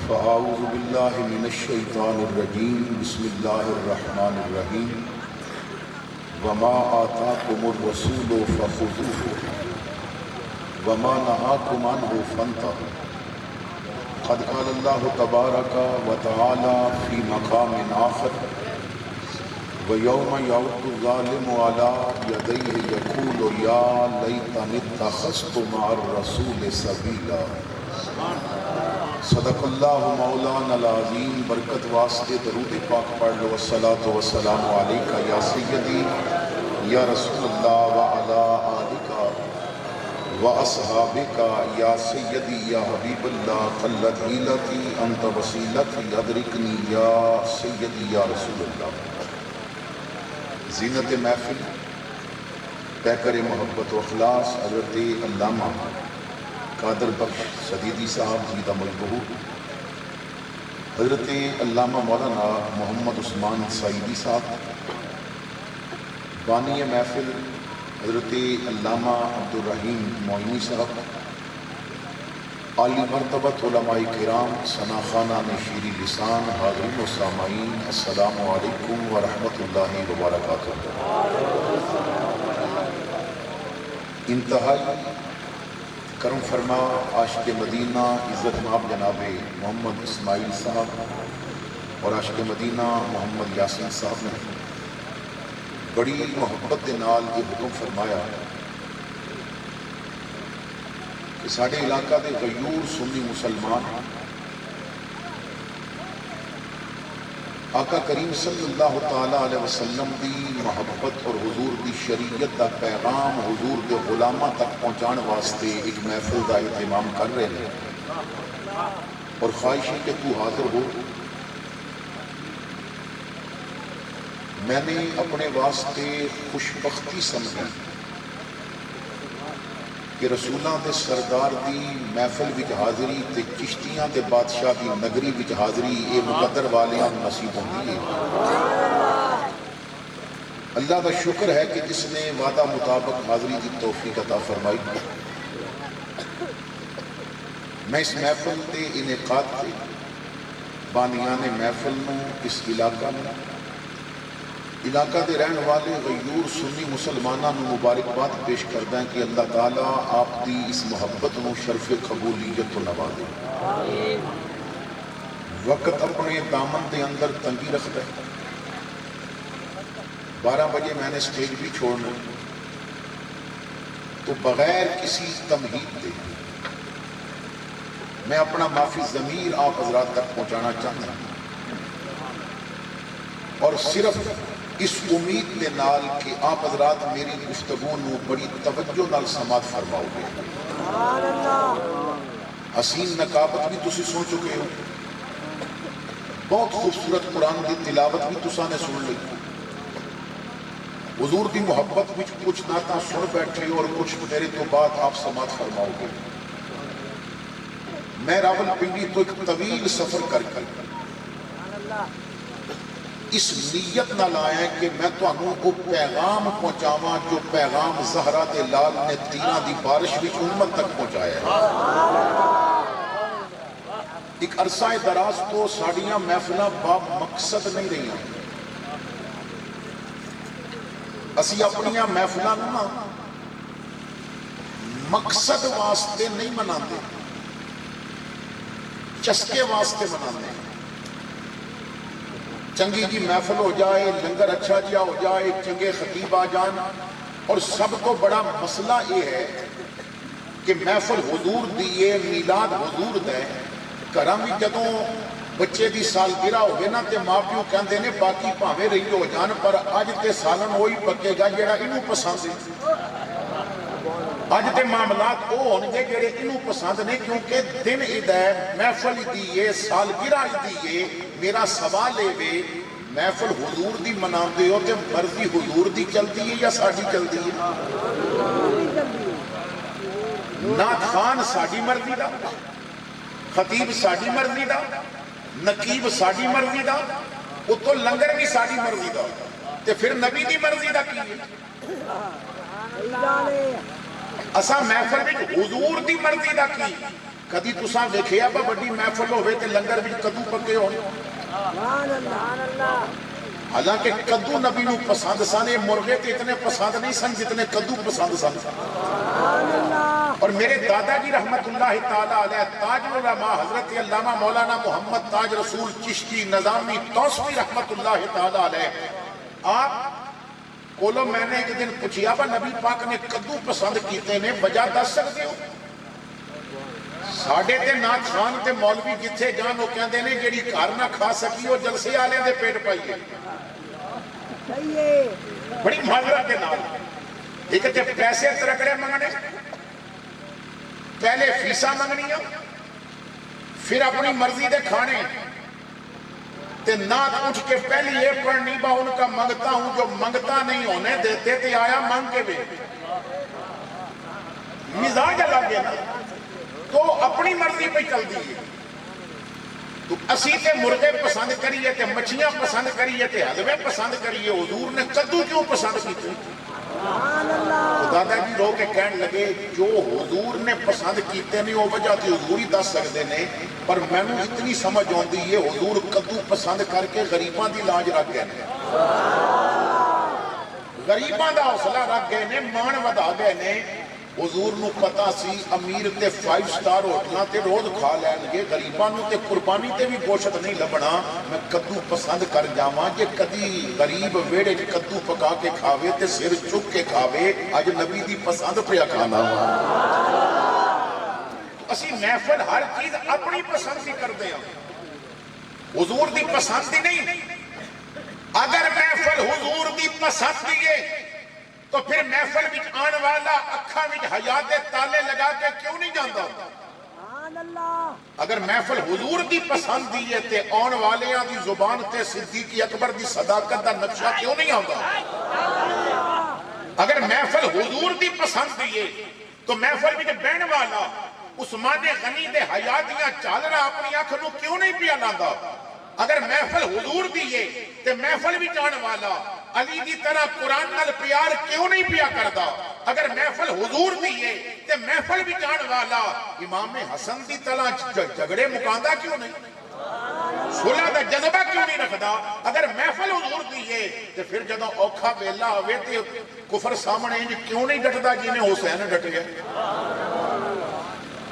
فأعوذ باللہ من الشیطان الرجیم بسم اللہ الرحمن الرحیم وما آتاکم الرسول فخذوه وما نهاکم عنہ فانتہوا قد قال اللہ تبارک وتعالی فی مقام آخر وَيَوْمَ يَعُضُّ الظَّالِمُ عَلَىٰ يَدَيْهِ يَقُولُ يَا لَيْتَنِي اتَّخَذْتُ مَعَ الرَّسُولِ سَبِيلًا۔ صدق اللہ مولانا العظیم۔ برکت واسطے درود پاک پڑھ لو۔ الصلاۃ والسلام علیک یا سیدی یا رسول اللہ وعلی آلک واصحابک یا سیدی یا حبیب اللہ قلت حیلتی انت وسیلتی ادرکنی یا سیدی یا رسول اللہ۔ زینت محفل پیکر محبت و اخلاص حضرت علامہ قادر بخش سدیدی صاحب زیدہ ملبہو، حضرت علامہ مولانا محمد عثمان سعیدی صاحب، بانی محفل حضرت علامہ عبدالرحیم معینی صاحب، عالی مرتبت علماء کرام، ثنا خانان شیریں لسان، حاضرین و سامعین، السلام علیکم ورحمۃ اللہ وبرکاتہ۔ انتہائی کرم فرما عاشق مدینہ عزت مآب جناب محمد اسماعیل صاحب اور عاشق مدینہ محمد یاسین صاحب نے بڑی محبت کے نال یہ حکم فرمایا کہ ساڑھے علاقہ دے غیور سنی مسلمان آقا کریم صلی اللہ تعالیٰ علیہ وسلم دی محبت اور حضور دی شریعت دا پیغام حضور دے غلامہ تک پہنچان واسطے ایک محفل دا اہتمام کر رہے ہیں، اور خواہش ہے کہ تو حاضر ہو۔ میں نے اپنے واسطے خوشبختی سمجھی کہ رسولاں دے سردار دی محفل وچ حاضری تے چشتیاں دے بادشاہ دی نگری وچ حاضری اے مقدر والیاں نصیب ہوندی ہے۔ اللہ کا شکر ہے کہ جس نے وعدہ مطابق حاضری دی توفیق عطا فرمائی۔ میں اس محفل دے انعقاد تے بانیان محفل نو اس علاقہ میں علاقہ دے رہن والے غیور سنی مسلمانوں نو مبارکباد پیش کردا ہے کہ اللہ تعالیٰ آپ دی اس محبت نو شرف قبولیت تو نوازے۔ وقت اپنے دامن دے اندر تنگی رکھتا ہے۔ 12 بجے میں نے سٹیج بھی چھوڑنا تو بغیر کسی تمہید دے میں اپنا معافی ضمیر آپ حضرات تک پہنچانا چاہتا ہوں، اور صرف اس امید کے نال کہ آپ حضرات میری گفتگو نو بڑی توجہ نال سماعت فرماؤ گے۔ حسین نقابت بھی تسی سن چکے ہو، بہت خوبصورت قرآن کی تلاوت بھی تساں نے سن لی، حضور کی محبت بھی کچھ نعتاں سن بیٹھے اور کچھ میرے تو بعد آپ سماعت فرماؤ گے۔ میں راول پنڈی تو ایک طویل سفر کر اس نیت نہ لایا ہے کہ میں تانوں کو پیغام پہنچاواں جو پیغام زہرا تے لال نے تیراں دی بارش وچ امت تک پہنچایا ہے۔ ایک عرصہ دراز تو ساڑیاں محفلاں با مقصد نہیں رہی ہیں۔ اسی اپنیاں محفلاں نا مقصد واسطے نہیں مناندے، چسکے واسطے مناندے۔ چنگی جی محفل ہو جائے، لنگر اچھا جیا ہو جائے، چنگے خطیب آ جان، اور سب کو بڑا مسئلہ یہ ہے کہ محفل حضور دیئے، میلاد حضور دے، کرم بھی جدوں بچے دی سالگرہ ہوئے نا تے ماں پیو کہندے نے باقی پاویں رہی ہو جان پر اج تے سالن ہوئی پکے گا جڑا انہوں پسند ہے۔ اج تے معاملات وہ ہونگے جڑے انہوں پسند نہیں، کیونکہ دن عید ہے، محفل دیئے، سالگرہ دیئے۔ میرا سوال ہے محفل حضور دی مناندے ہو تے مرضی حضور دی چلتی ہے یا ساڑی چلتی ہے؟ نعت خان ساڑی مرضی دا، خطیب ساڑی مرضی دا، نقیب ساڑی مرضی دا، وہ تو لنگر بھی ساڑی مرضی دا، تے پھر نبی دی مرضی دا کی ہے؟ اسا محفل میں حضور دی مرضی دا کی کدی تساں ویکھیا با بڑی محفل ہوئے تے لنگر وچ کدو پکے ہون؟ حالانکہ کدو نبی نو پسند سن، یہ مرغے تے اتنے پسند نہیں سن جتنے کدو پسند سن۔ اور میرے دادا جی رحمت اللہ تعالیٰ علیہ تاج العلماء حضرت علامہ مولانا محمد تاج رسول چشتی نظامی توسوی رحمت اللہ تعالیٰ علیہ، آپ کولو میں نے ایک دن پوچھیا با نبی پاک نے کدو پسند کیتے نے وجہ دس سکتے ہو؟ ساڑھے تے نات خان تے مولوی جتھے جان وہ کہندے نے جیڑی گھر نہ کھا سکی وہ جلسے آلے دے پیٹ پائیے۔ بڑی معذرت کے نال ایک تے پیسے ترکڑے منگنے، پہلے فیسا منگنی ہو، پھر اپنی مرضی دے کھانے تے نات اٹھ کے پہلی یہ پڑھنی با ان کا منگتا ہوں جو منگتا نہیں ہونے دیتے تے آیا مانگ کے بے مزاج الگ ہے نا، تو اپنی مرضی پہ چل دیئے۔ تو اسی تے مرغے پسند کریے تے مچھیاں پسند کریے تے حلوے پسند کریے، حضور نے کدو کیوں پسند کیتے؟ تو دادا جی رو کے کہن لگے جو حضور نے پسند کیتے نہیں وہ وجہ تھی حضور ہی دس سکتے نے، پر میں نے اتنی سمجھ آندی ہے حضور کدو پسند کر کے غریباں دی لاج رکھ گئے نے، غریباں دا حوصلہ رکھ گئے نے، مان ودا گئے نے۔ حضور نو پتا سی امیر تے 5 سٹار ہوٹلاں تے روز کھا لین گے، غریباں نو تے قربانی تے بھی گوشت نہیں لبنا، میں کدو پسند کر جاواں جے کدی غریب ویڑے کدو پکا کے کھاوے تے سر چک کے کھاوے، اج نبی دی پسند پہ کھانا۔ اسی محفل ہر چیز اپنی پسند کی کر دیا، حضور دی پسند دی نہیں۔ اگر محفل حضور دی پسند دیئے تو پھر محفل وچ آن والا اکھاں وچ حیا دے تالے لگا کے کیوں نہیں جاندا؟ اگر محفل حضور دی پسند دیئے تے آن والیاں دی زبان تے صدیق اکبر دی صداقت دا نقشہ کیوں نہیں آندا؟ اگر محفل حضور دی پسند دیئے تو محفل وچ بہن والا عثمان غنی دے حیا دیاں چالرا اپنی اکھ نو کیوں نہیں پیا لاندا؟ اگر محفل حضور دیئے تے محفل بھی جان والا علی دی طرح قرآن نال پیار کیوں نہیں پیا کردا؟ اگر محفل حضور دیئے تے محفل بھی جان والا امام حسن دی طرح جھگڑے مکاندہ کیوں نہیں؟ صلح دا جذبہ کیوں نہیں رکھدا؟ اگر محفل حضور دیئے تے پھر جدوں اوکھا ویلا ہوئے تے کفر سامنے کیوں نہیں ڈٹدا جنہیں حسین ڈٹ گئے؟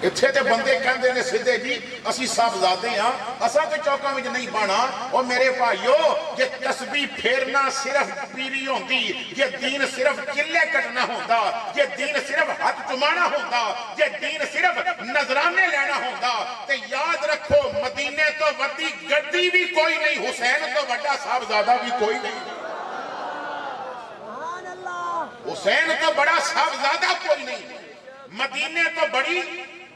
اتھے تے بندے کہندے نے سدھے جی اسی صاحبزادے ہاں اساں تے چوکاں وچ نہیں بانا، او میرے بھائیو یہ تسبیح پھیرنا صرف پیری ہوندی، یہ دین صرف چلے کٹنا ہوندا، یہ دین صرف ہاتھ چمانا ہوندا، یہ دین صرف نظرانے لینا ہوندا، تے یاد رکھو مدینے تو وڈی گڈی بھی کوئی نہیں، حسین تو وڈا صاحبزادہ بھی کوئی نہیں، حسین تو بڑا صاحبزادہ کوئی نہیں، مدینے تو بڑی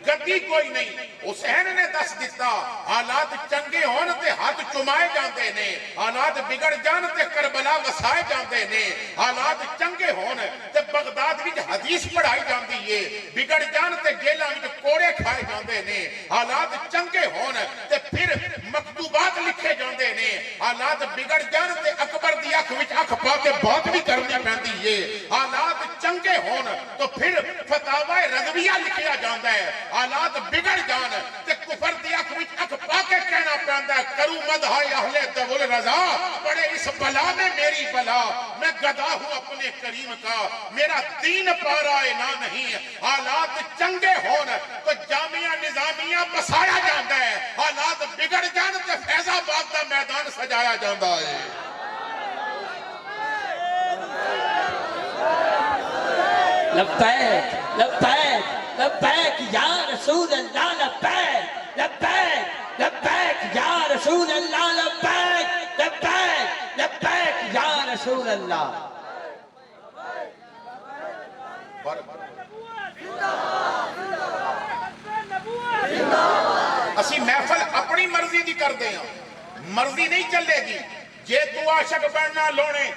گدی کوئی نہیں۔ حسین نے دس دیتا حالات چنگے ہون تے ہاتھ چمائے جاندے نے، حالات بگڑ جان تے کربلا وسائے جاندے نے، حالات چنگے ہون تے بغداد وچ حدیث پڑھائی جاندی ہے، بگڑ جان تے جیلاں وچ کوڑے کھائے جاندے نے، حالات چنگے ہون تے پھر مکتوبات لکھے جاندے نے، حالات بگڑ جان تے اکبر دی اکھ وچ اکھ پا کے بات بھی کرنی پیندی ہے، حالات چنگے ہون تو پھر فتاوی رضویہ لکھیا جاندا ہے، حالات بگڑ جان تے کفر دی اکھ وچ اکھ پا کے کہنا پیندا ہے کروں مدح اہل دول رضا، پڑے اس بلا میں میری بلا، میں گدا ہوں اپنے کریم کا، میرا دین پارائے نہ نہیں، حالات چنگے ہون تو جامعہ نظامیہ بسایا جاندا ہے، حالات بگڑ جان تے فیض آباد دا میدان سجایا جاندا ہے۔ لبیک لبیک لبیک یا رسول اللہ، لبیک لبیک لبیک یا رسول اللہ، لبیک لبیک لبیک یا رسول اللہ۔ اسی محفل اپنی مرضی دی کر دے ہیں، مرضی نہیں چلے گی، جے تو عاشق بننا لونے،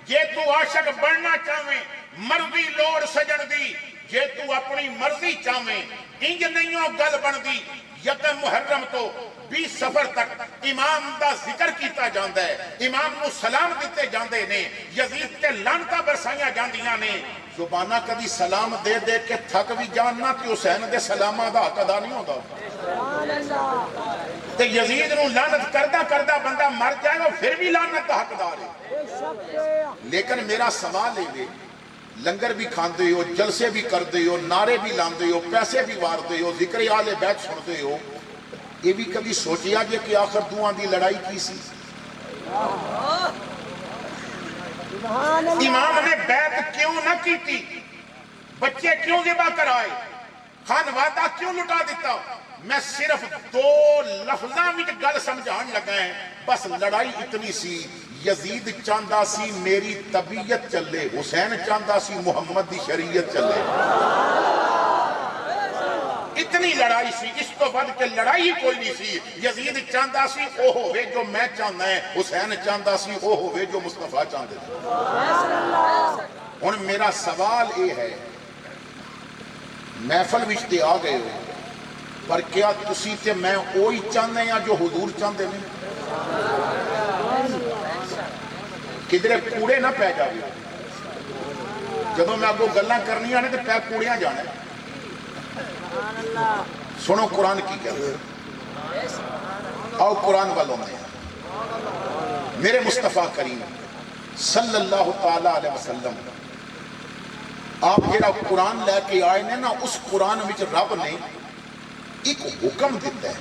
جے تو عاشق بننا چاہویں مرضی لوڑ سجن دی، جے تو اپنی مرضی چاہویں انج نہیں ہو گل بن دی، یکم محرم تو 20 سفر تک امام دا ذکر کیتا جاندا ہے، امام نو سلام دیتے جاندے نے، یزید تے لعنتاں برسائیاں جاندیاں نے۔ زبانہ کبھی سلام دے دے کے تھک بھی جاننا کہ حسین دے سلامہ دا حق ادا نہیں ہوتا، تے یزید نو لعنت کردہ کردہ بندہ مر جائے وہ پھر بھی لعنت دا حقدار ہے۔ لیکن میرا سوال ہے، لنگر بھی کھاندے ہو، جلسے بھی کردے ہو، نعرے بھی لاندے ہو، پیسے بھی واردے ہو، ذکر آل بیت سنتے ہو، یہ بھی کبھی سوچیا جے کہ آخر دوہاں دی لڑائی کی سی؟ امام نے بیعت کیوں نہ کی تھی؟ بچے کیوں ذبح کرائے؟ خان وعدہ کیوں لٹا دیتا؟ میں صرف 2 لفظاں وچ گل سمجھان لگا ہے، بس لڑائی اتنی سی، یزید چاندہ سی میری طبیعت چلے، حسین چاندہ سی محمد دی شریعت چلے، اتنی لڑائی سی، اس کو بعد کے لڑائی ہی کوئی نہیں سی۔ یزید چاندہ سی او ہوئے جو میں چاندہ ہے، حسین چاندہ سی او ہوئے جو مصطفیٰ چاندے تھے۔ اور میرا سوال یہ ہے، محفل وچ تے آ گئے ہو، پر کیا تسی تے میں اوہی چاندے ہیں جو حضور چاندے میں؟ کدھرے کوڑے نہ پہ جاوے، جب میں آپ کو گلاں کرنی آنے تو پہ کوڑیاں جانے۔ سنو قرآن کی کیا ہے، آؤ قرآن والوں میں میرے مصطفیٰ کریم صلی اللہ تعالیٰ علیہ وسلم آپ جیڑا قرآن لے کے آئے نے نا، اس قرآن وچ رب نے ایک حکم دیتا ہے۔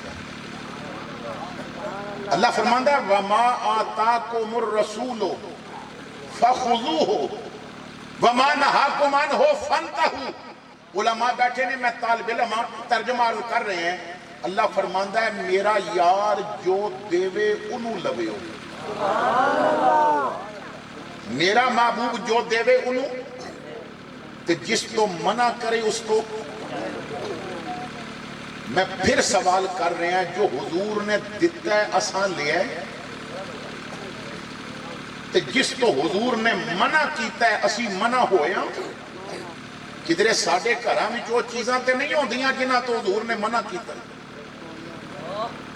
اللہ فرماندہ ہے وَمَا آتَاكُمُ الرَّسُولُ فَخُذُوهُ وَمَا نَهَاكُمْ عَنْهُ فَانْتَهُوا۔ علماء بیٹھے نے، میں طالب علم ترجمہ کر رہے ہیں۔ اللہ فرماندہ ہے میرا یار جو دیوے انہوں لوے ہو، میرا محبوب جو دیوے انہوں، تو جس تو منع کرے اس کو۔ میں پھر سوال کر رہے ہیں، جو حضور نے دیتا ہے آسان لیا ہے، تو جس تو حضور نے منع کیتا ہے اسی منع ہویا، کدھرے ساڑھے گھراں میں جو چیزاں تے نہیں ہوندیاں جنہاں تو حضور نے منع کیتا ہے۔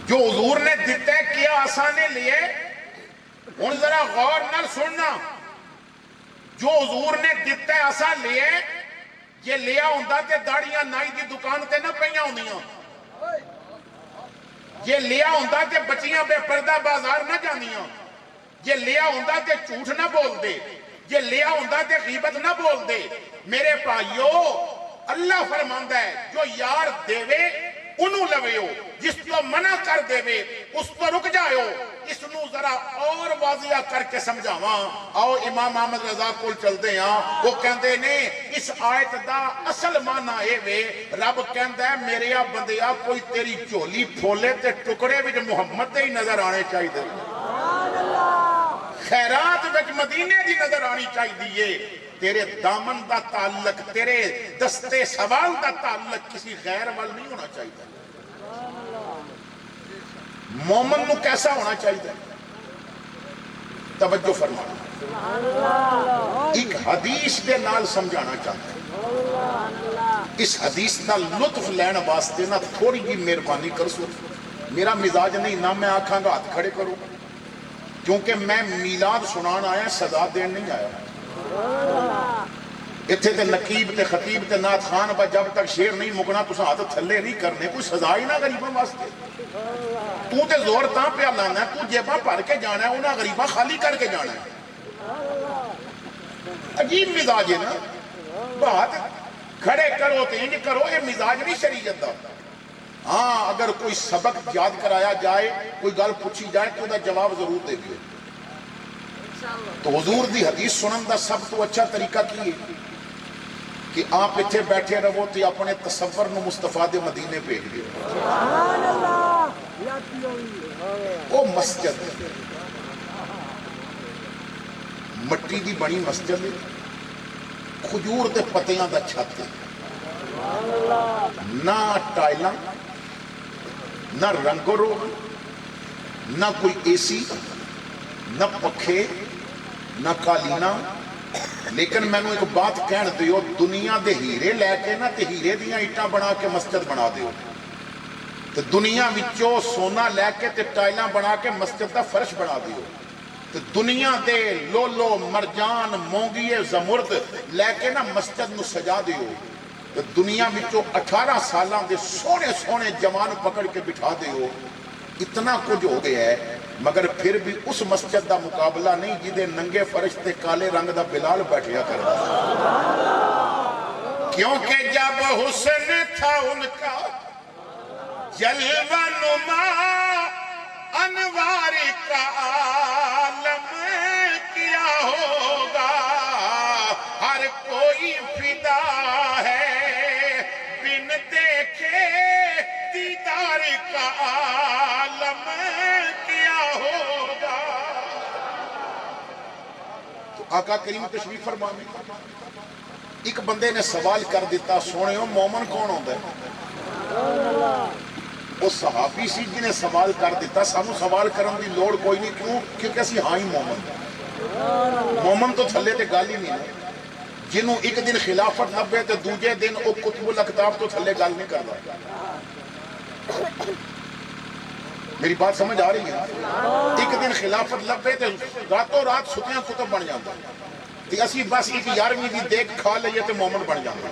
جو حضور نے دیتا ہے کیا آسانے لیے، ان ذرا غور نہ سننا، جو حضور نے دیتا ہے آسان لیے، یہ لیا ہوندہ تے داڑیاں نائی دی دکان تے نہ پہیاں ہوندیاں، یہ لیا ہوندہ تے بچیاں بے پردہ بازار نہ جانیاں، یہ لیا ہوندہ تے جھوٹ نہ بول دے، یہ لیا ہوندہ تے غیبت نہ بول دے۔ میرے بھائیو، اللہ فرماندہ ہے جو یار دیوے انہوں لوے ہو، جس کو منع کر دیوے اس کو رک جائے ہو۔ اس نو ذرا اور واضح کر کے سمجھاواں، آؤ امام احمد رضا کول چلتے ہیں، وہ کہندے نے اس آیت دا اصل معنی اے وے، رب کہندا ہے میرے بندیا کوئی تیری جھولی پھولے تے ٹکڑے وچ محمد دے ہی نظر آنے چاہیے، خیرات وچ مدینے دی نظر آنی چاہیے، تیرے دامن دا تعلق، تیرے دستے سوال دا تعلق کسی غیر وال نہیں ہونا چاہیے۔ مومن نو کیسا ہونا چاہیے؟ توجہ فرمانا، ایک حدیث دے نال سمجھانا چاہتا ہے، اس حدیث دا لطف لین واسطے نہ تھوڑی جی مہربانی کر سو، میرا مزاج نہیں نہ میں آکھاں گا ہاتھ کھڑے کرو، کیونکہ میں میلاد سنان آیا سزا دین نہیں آیا۔ اتھے تے نقیب تے خطیب تے نات خان با جب تک شیر نہیں مکنا تسا ہاتھ تھلے نہیں کرنے، کوئی سزا ہی نہ غریباں واسطے۔ تو تے زور تاں پہ لانا ہے، تو جیباں پڑھ کے جانا ہے، انہاں غریباں خالی کر کے جانا ہے۔ عجیب مزاج ہے نا، بات کھڑے کرو تے انج کرو، یہ مزاج نہیں شریعت دا۔ ہاں اگر کوئی سبق یاد کرایا جائے، کوئی گل پوچھی جائے تو دا جواب ضرور دے دیو۔ تو حضور دی حدیث سنن دا سب تو اچھا طریقہ کی ہے کہ آپ اتھے بیٹھے رہو تو اپنے تصور نو مصطفیٰ دے مدینے بھیج دیو۔ وہ مسجد مٹی دی بنی مسجد ہے، کھجور دے پتیاں دا چھت ہے، نہ ٹائلاں، نہ رنگ و روغن، نہ کوئی اے سی، نہ پکھے، نہ قالینہ۔ لیکن میں نے ایک بات کہن دیو، دنیا دے ہیرے لے کے نہ تے ہیرے دیاں اٹھاں بنا کے مسجد بنا دیو، تو دنیا وچوں سونا لے کے تے ٹائلاں بنا کے مسجد دا فرش بنا دیو، تو دنیا دے لولو مرجان مونگیے زمرد لے کے نا مسجد نو سجا دیو، تو دنیا وچوں 18 سالاں دے سونے سونے جوان پکڑ کے بٹھا دیو۔ اتنا کچھ ہو گیا ہے، مگر پھر بھی اس مسجد دا مقابلہ نہیں جدے ننگے فرش تے کالے رنگ دا بلال بیٹھیا کرتا، کیونکہ جب حسن تھا ان کا جلوہ نما انوار کا عالم کیا ہوگا، ہر کوئی فدا ہے بن دیکھے دیدار کا عالم کیا ہوگا۔ تو آقا کریم تشریف فرمانے ایک بندے نے سوال کر دیتا، سونے ہو مومن کون ہوتا ہے؟ وہ صحابی سی جی نے سوال کر دیتا، سانو سوال کرن دی لوڑ کوئی نہیں، کیوں؟ کیونکہ اسی ہاں ہی مومن تو تھلے تے گل ہی نہیں ہے، جنہوں ایک دن خلافت لبے تے دوجے دن وہ قطب الاقطاب تو تھلے گل نہیں کرتا۔ میری بات سمجھ آ رہی ہے؟ ایک دن خلافت لبے تے راتوں رات ستیاں کتب بن جاتا، تے اسی بس ایک 11ویں دی دیکھ کھا لئیے تے مومن بن جاتا۔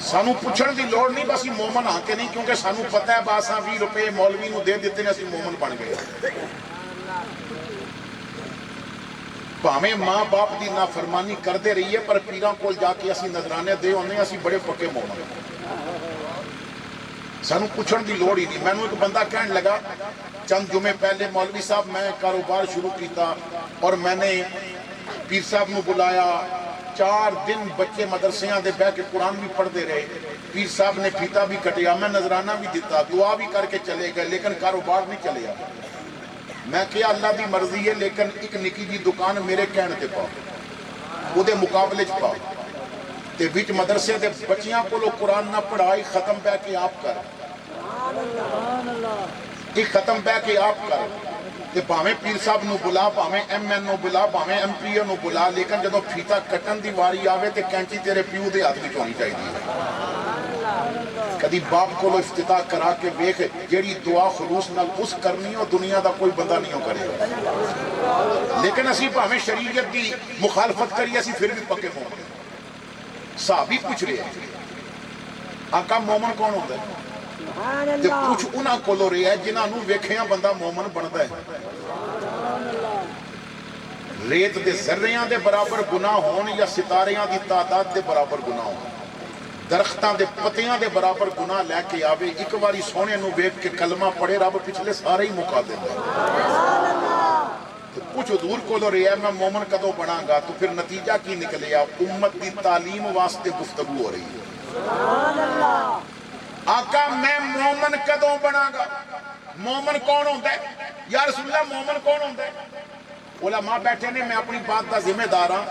سانو پوچھن دی لوڑ نہیں، بس مومن ہاں کے نہیں، کیونکہ سانو پتہ ہے باساں 20 روپے مولوی نو دے دیتے ہیں، اسی مومن بن گئے۔ پاویں ماں باپ دی نافرمانی کر دے رہی ہے، پر پیراں کول جا کے اسی نظرانے دے ہونے، اسی بڑے پکے مومن ہیں۔ سانو پوچھن دی لوڑ ہی نہیں۔ میں نے ایک بندہ کہنے لگا چند جمعے پہلے، مولوی صاحب میں کاروبار شروع کیتا اور میں نے پیر صاحب نو بلایا، 4 دن بچے مدرسیاں دے بہ کے قرآن بھی پڑھ دے رہے، پیر صاحب نے پھیتا بھی کٹیا، میں نظرانہ بھی دیتا، دعا بھی کر کے چلے گئے، لیکن کاروبار نہیں چلیا۔ میں کہا اللہ دی مرضی ہے، لیکن ایک نکی جی دکان میرے کہنے تے پاؤ، وہ دے مقابلے چ پاؤ، تے وچ مدرسے دے بچیاں کو لو قرآن نہ پڑھائی، ختم بہ کے آپ کر، ایک ختم بہ کے آپ کر، تے پاویں پیر صاحب نو بلا، پاویں ایم این نو بلا، پاویں ایم پی او نو بلا، لیکن جدو پھیتا کٹن دی واری آوے تے کینچی تیرے پیو دے ہاتھ وچ ہونی چاہیے۔ کدی باپ کو لو افتتاح کرا کے ویکھ، جیڑی دعا خلوص نال اس کرنی ہو، دنیا دا کوئی بندہ نہیں ہو کرے گا۔ لیکن اسی پاویں شریعت دی مخالفت کری، اسی پھر بھی پکے مومن۔ صحابی پوچھ رہے ہیں آقا مومن کون ہوتا ہے؟ تے پوچھ انہاں کولو رہا ہے جنہاں نو ویکھیاں بندہ مومن بنتا ہے۔ ریت دے ذریاں دے برابر گناہ ہون یا ستاریاں دی تعداد دے برابر گناہ ہون، درختاں دے پتیاں دے برابر گناہ لے کے آوے، ایک واری سونے نو ویکھ کے کلمہ پڑھے، رب پچھلے سارے ہی مکا دیندا۔ تو کچھ حضور کو لو رہا ہے میں مومن کدوں بنا گا، تو پھر نتیجہ کی نکلیا؟ امت دی تعلیم واسطے گفتگو ہو رہی ہے۔ آقا میں مومن کدوں بنا گا؟ مومن کون ہوتا ہے یا رسول اللہ؟ مومن کون ہوتا ہے؟ علماء بیٹھے نے، میں اپنی بات دا ذمہ دار ہاں۔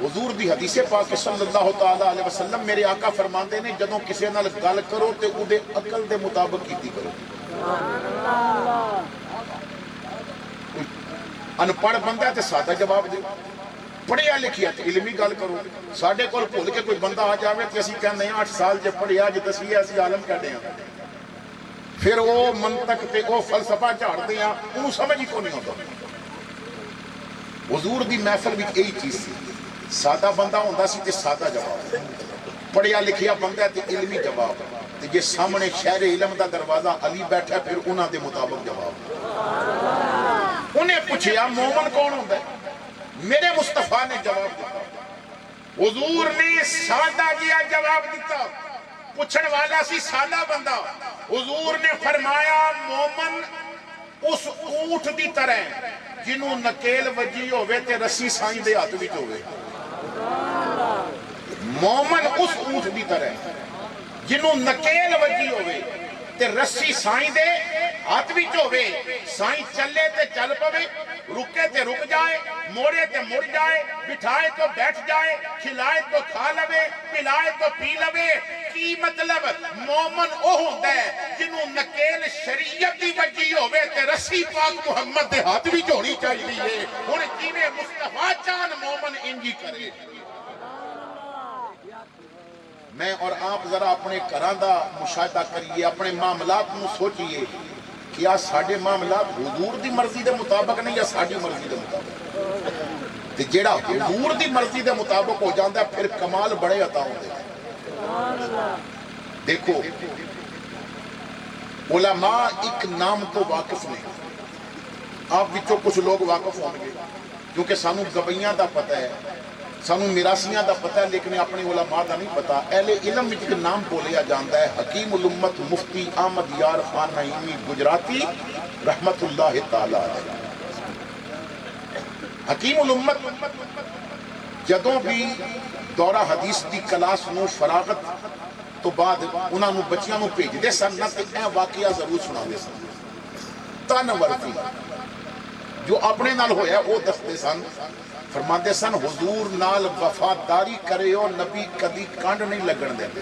حضور دی حدیث پاک صلی اللہ تعالیٰ علیہ وسلم میرے آقا فرماندے نے جدوں کسے نال گل کرو تے او دے عقل دے مطابق کیتی کرو۔ ان پڑھ بندہ ہے تے سادہ جواب دے، پڑھیا لکھیا تے علمی گل کرو۔ ساڈے کول بھول کے کوئی بندہ آ جاوے تے اسی کہندے ہیں 8 سال جے پڑھیا جے دسیا اسی عالم کہندے ہیں، پھر وہ منطق تے وہ فلسفہ جھاڑدے ہیں، انہوں سمجھ ہی کو نہیں ہوتا۔ حضور دی محفل بھی یہی چیز سی، سادہ بندہ ہوندہ سی تے سادہ جواب، پڑھیا لکھیا بندہ تے علمی جواب، تے جے سامنے شہر علم دا دروازہ علی بیٹھا پھر انہاں دے مطابق جواب۔ انہیں پوچھیا مومن کون ہوندہ ہے؟ میرے مصطفیٰ نے جواب دیتا، حضور نے سادہ جیا جواب دیتا، پوچھن والا سی سادہ بندہ۔ حضور نے فرمایا مومن اس اونٹ دی طرح جنہوں نکیل وجی ہوئے تے رسی سائیں دے ہاتھ وچ ہوئے۔ مومن اس اونٹ دی طرح جنہوں نکیل وجی ہوئے تے رسی سائیں دے ہاتھ وچ ہوئے، سائیں چلے تے چل پوے، رکے تے رک جائے، موڑے تے مڑ جائے، بٹھائے تو بیٹھ جائے، کھلائے تو کھا لوے، پلائے تو پی لوے۔ کی مطلب؟ مومن او ہوندہ ہے جنہوں نکیل شریعت دی وجی ہوئے تے رسی پاک محمد دے ہاتھ بھی جوڑی چاہیے۔ انہیں جیویں مصطفیٰ چان مومن انجی کرے۔ میں اور آپ ذرا اپنے گھراں دا مشاہدہ کریے، اپنے معاملات نو سوچئے، کیا ساڈے معاملات حضور دی مرضی دے مطابق نہیں یا ساڈی مرضی دے مطابق؟ تے جیڑا حضور دی مرضی دے مطابق ہو جاندا ہے پھر کمال بڑے عطا ہوندے ہیں۔ دیکھو علماء ایک نام تو واقف نہیں، آپ بچوں کچھ لوگ واقف ہوں گے کیونکہ سانو گبیاں دا پتہ ہے، سانو میراسیاں دا پتہ ہے، لیکن اپنی علماء دا نہیں پتہ۔ اہل علم وچ ایک نام بولیا جاندا ہے حکیم الامت مفتی احمد یار خان نعیمی گجراتی رحمت اللہ تعالی علیہ۔ حکیم الامت جدوں بھی دورہ حدیث دی کلاس نو فراغت تو بعد انہاں نو بچیاں نو بھیج دے سن نہ تے اے واقعہ ضرور سنا دے سن۔ تنورتی جو اپنے نال ہویا وہ دستے سن، فرماندے سن حضور نال وفاداری کرے ہو نبی کدی کانڈ نہیں لگن دے دے،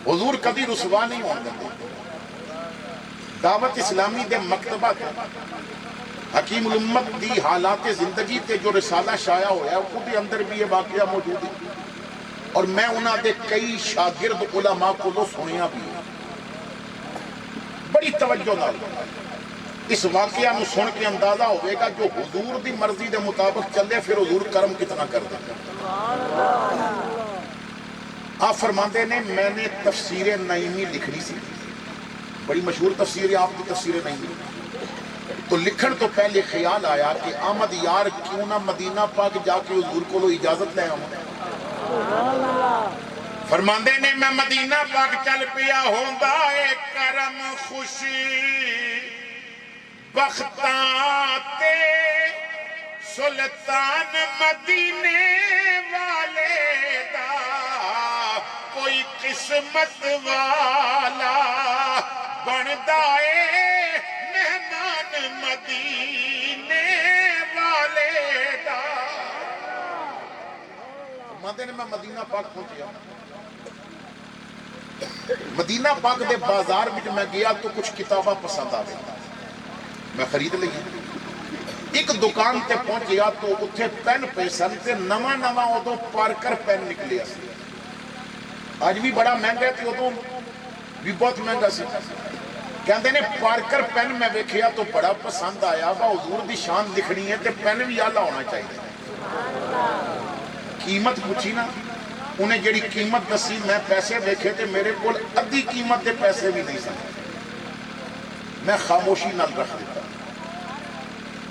حضور کدی رسوا نہیں ہون دے دے۔ دعوت اسلامی دے مکتبہ تے حکیم الامت دی حالات زندگی تے جو رسالہ شائع ہویا وہ دے اندر بھی یہ واقعہ موجود ہے، اور میں انہاں دے کئی شاگرد علماء کو لو سنیا بھی بڑی توجہ نال۔ اس واقعہ نو سن کے اندازہ ہوئے گا جو حضور دی مرضی دے مطابق چلے پھر حضور کرم کتنا کر دے۔ آپ فرماندے نے میں نے تفسیر نعیمی لکھنی سی، بڑی مشہور تفسیر ہے آپ کی تفسیر نعیمی، تو لکھن تو پہلے خیال آیا کہ احمد یار کیوں نہ مدینہ پاک جا کے حضور کو لو اجازت لے آؤں۔ فرماندے نے میں مدینہ پاک چل پیا ہوندا اے کرم خوشی بختاں تے سلطان مدینے والے دا کوئی قسمت والا بندا اے مہمان مدینے والے دا۔ فرماندے نے میں مدینہ پاک پہنچیا، مدینہ پاک دے بازار میں میں گیا تو کچھ کتاباں پسند آ گئی، میں خرید لی۔ ایک دکان تے پہنچ گیا تو اتھے پین پہ سن تے نواں نواں ادو پارکر پین نکلے سی، آج بھی بڑا مہنگا تے ادو بھی بہت مہنگا سی۔ کہندے نے پارکر پین میں ویکھیا تو بڑا پسند آیا، وہ حضور دی شان لکھنی ہے تے پین بھی اعلیٰ ہونا چاہیے۔ قیمت پوچھی نا انہیں جڑی قیمت دسی، میں پیسے دیکھے تھے میرے کول ادھی قیمت دے پیسے بھی نہیں سن، میں خاموشی نال رکھ دیتا،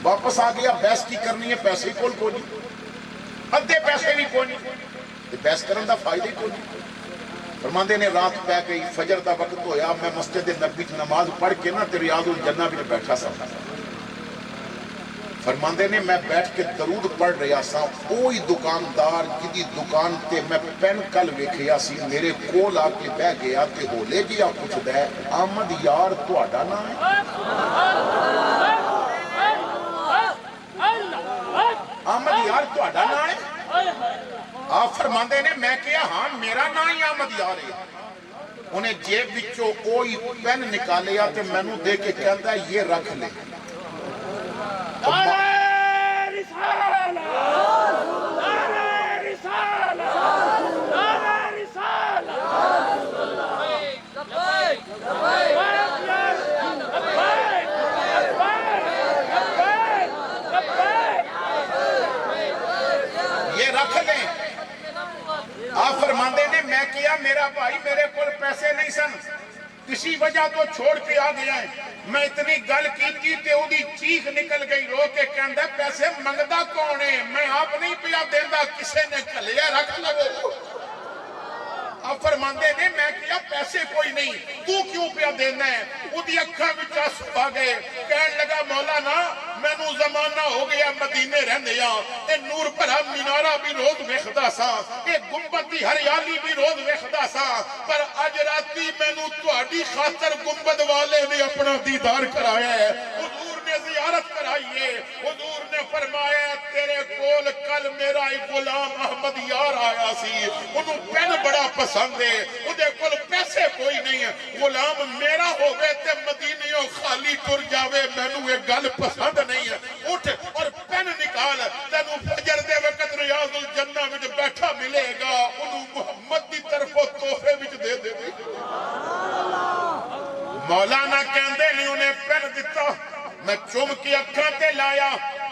واپس آ گیا۔ بحث کی کرنی ہے، پیسے کول کو نہیں، ادھے پیسے بھی کو نہیں، بحث کرن دا فائدہ ہی کو نہیں۔ فرماندے نے رات پہ گئی، فجر دا وقت ہویا، میں مسجد نبی نماز پڑھ کے نا تے ریاض الجنہ بھی بیٹھا سا۔ فرماندے نے میں بیٹھ کے درود پڑھ رہا سا، کوئی دکاندار جدی دکان تے میں پین کل ویکھیا سی میرے کول آ کے بہ گیا تے ہولے جیا پوچھدا ہے احمد یار تہاڈا نام ہے؟ احمد یار تہاڈا نام ہے؟ آپ فرماندے نے میں کہا ہاں میرا نام ہی احمد یار ہے۔ انہیں جیب وچوں کوئی پین نکالیا تے مینوں دے کے کہندا ہے یہ رکھ لے۔ یہ رکھ لیں۔ آپ فرماندے نے میں کیا میرا بھائی میرے کول پیسے نہیں سن، کسی وجہ تو چھوڑ کے آ گیا ہے۔ میں اتنی گل کی تے او دی چیخ نکل گئی، رو کے کہندا پیسے منگدا کون ہے؟ میں آپ نہیں پیا دیندا، کسے نے کھلیا رکھ لو۔ آپ فرماندے نے میں کیا پیسے کوئی نہیں، تو کیوں پیا دینا ہے؟ او دی اکھاں وچ آنسو آ گئے، کہن لگا مولانا مینوں زمانہ ہو گیا مدینے رہندیا، اے نور بھرا مینارہ بھی روز ویکھدا سا، اے گنبد دی ہریالی بھی روز ویکھدا سا، پر اج راتی مینوں تہاڈی خاطر گنبد والے نے اپنا دیدار کرایا ہے، حضور نے زیارت کرائی ہے۔ حضور نے فرمایا تیرے کول کل میرا ایک غلام احمد یار آیا سی، انہوں پین بڑا پسند ہے، اُدھے کل پیسے کوئی نہیں ہے، غلام میرا ہوئے تے مدینیوں خالی ٹر جاوے، مینوں ایک گل پسند نہیں ہے، اٹھ اور پین نکال، تینوں فجر دے وقت ریاض الجنہ میں بیٹھا ملے گا، انہوں محمد ਮੌਲਾਨਾ ਕਹਿੰਦੇ ਨੇ ਉਹਨੇ ਪੈਨ ਦਿੱਤਾ, ਮੈਂ ਚੁੰਮ ਕੇ ਅੱਖਾਂ ਤੇ ਲਾਇਆ,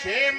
6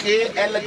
KL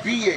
BA